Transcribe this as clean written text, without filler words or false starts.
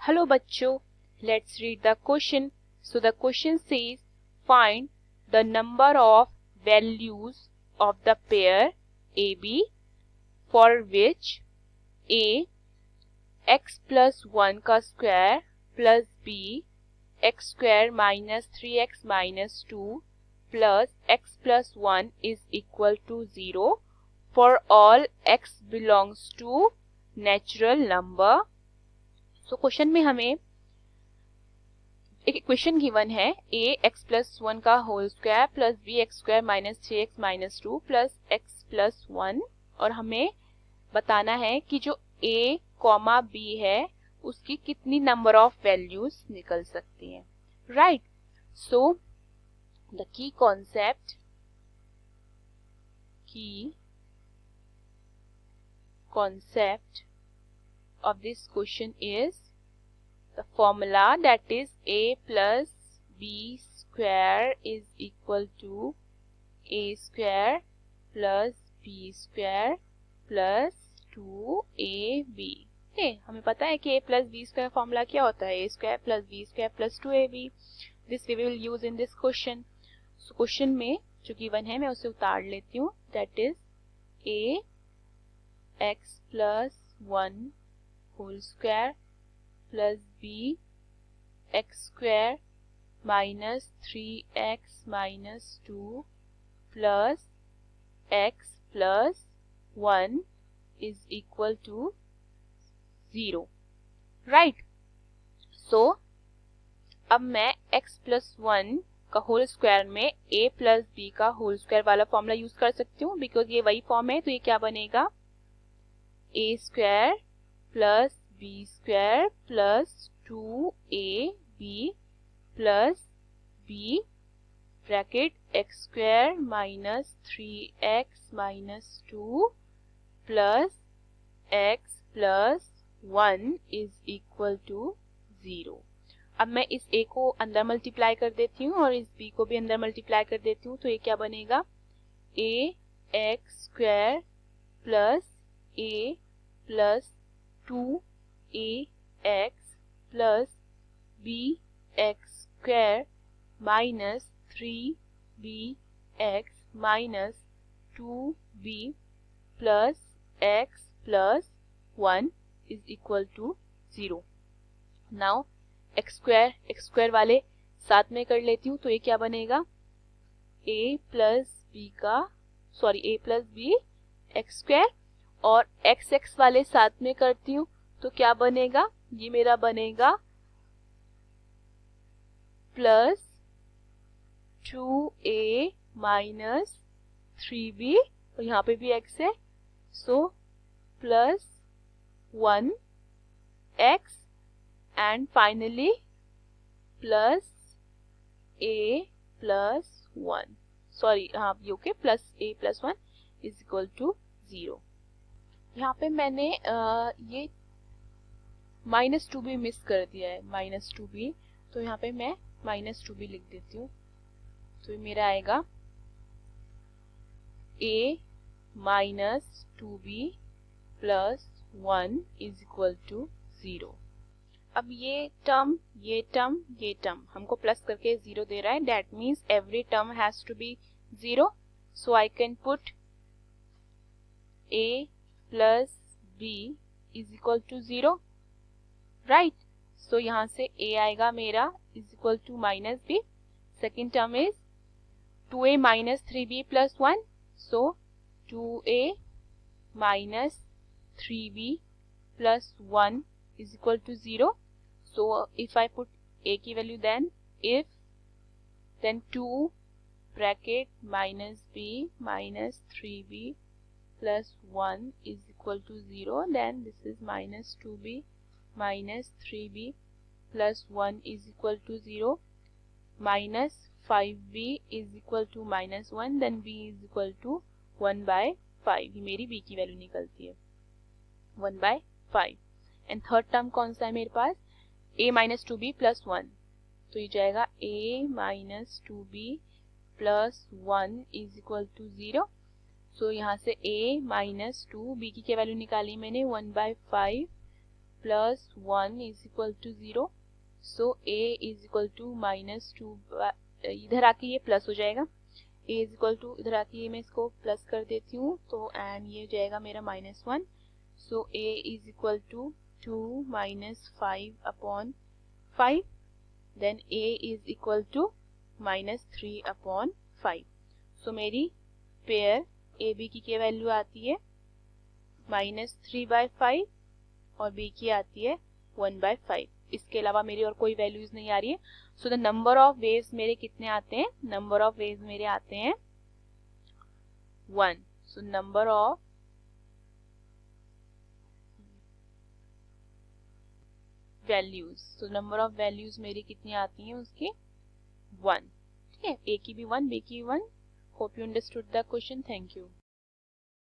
Hello बच्चों, let's read the question. So the question says find the number of values of the pair AB for which A x plus 1 का square plus B x square minus 3x minus 2 plus x plus 1 is equal to 0 for all x belongs to natural number. So question में हमें एक equation given है a x plus 1 का whole square plus b x square minus 3x minus 2 plus x plus 1 और हमें बताना है कि जो a कॉमा b है उसकी कितनी नंबर ऑफ वैल्यूज निकल सकती हैं. Right, so the key concept of this question is the formula, that is a plus b square is equal to a square plus b square plus 2ab. हमें पता है कि a plus b square formula क्या होता है, a square plus b square plus 2ab. This we will use in this question. So question में जो given है मैं उसे उतार लेती हूँ. That is a x plus 1 whole square plus b x square minus 3x minus 2 plus x plus 1 is equal to 0. Right? So अब मैं x plus 1 का होल स्क्वायर में a plus b का होल स्क्वायर वाला formula use कर सकती हूँ, because ये वही फॉर्म है. तो ये क्या बनेगा, a square plus b square plus 2ab plus b bracket x square minus 3x minus 2 plus x plus 1 is equal to 0. अब मैं इस a को अंदर मल्टीप्लाई कर देती हूँ और इस b को भी अंदर मल्टीप्लाई कर देती हूँ. तो ये क्या बनेगा, a x square plus a plus 2ax plus bx square minus 3bx minus 2b plus x plus 1 is equal to 0. Now x square वाले साथ में कर लेती हूँ. तो ये क्या बनेगा, a plus b x square और x वाले साथ में करती हूँ. तो क्या बनेगा, ये मेरा बनेगा प्लस 2a माइनस 3b और यहाँ पे भी x है. So plus 1x and finally plus a plus 1 plus a plus 1 is equal to 0. यहाँ पे मैंने ये माइनस 2b मिस कर दिया है, माइनस 2b. तो यहाँ पे मैं माइनस 2b लिख देती हूँ. तो ये मेरा आएगा a minus 2b plus 1 is equal to 0. अब ये टर्म हमको प्लस करके 0 दे रहा है. That means every term has to be 0. So I can put a plus b is equal to 0. Right, so यहाँ से a आएगा मेरा is equal to minus b. Second term is 2a minus 3b plus 1. So 2a minus 3b plus 1 is equal to 0. So if I put a की value then 2 bracket minus b minus 3b plus 1 is equal to 0. Then this is minus 2b minus 3b plus 1 is equal to 0. Minus 5b is equal to minus 1. Then b is equal to 1 by 5. ये मेरी b की value निकलती है 1 by 5. And third term कौन सा है मेरे पास, a minus 2b plus 1. तो ये जाएगा a minus 2b plus 1 is equal to 0. सो यहाँ से a माइनस 2 b की क्या वैल्यू निकाली मैंने 1 by 5 plus 1 is equal to 0. So a is equal to -2, इधर आके ये प्लस हो जाएगा. a is equal to, इधर आके ये मैं इसको प्लस कर देती हूँ तो एंड ये हो जाएगा मेरा -1. So a is equal to 2 minus 5 upon 5. Then a is equal to -3 upon 5. So मेरी पेयर ए बी की क्या वैल्यू आती है -3/5 और बी की आती है 1/5. इसके अलावा मेरी और कोई वैल्यूज नहीं आ रही है. So the number of waves मेरे कितने आते हैं? नंबर ऑफ वेव्स मेरे आते हैं 1. So number of values, so number of values मेरी कितनी आती हैं उसकी 1. ठीक है, ए की भी 1, बी की 1. Hope you understood the question. Thank you.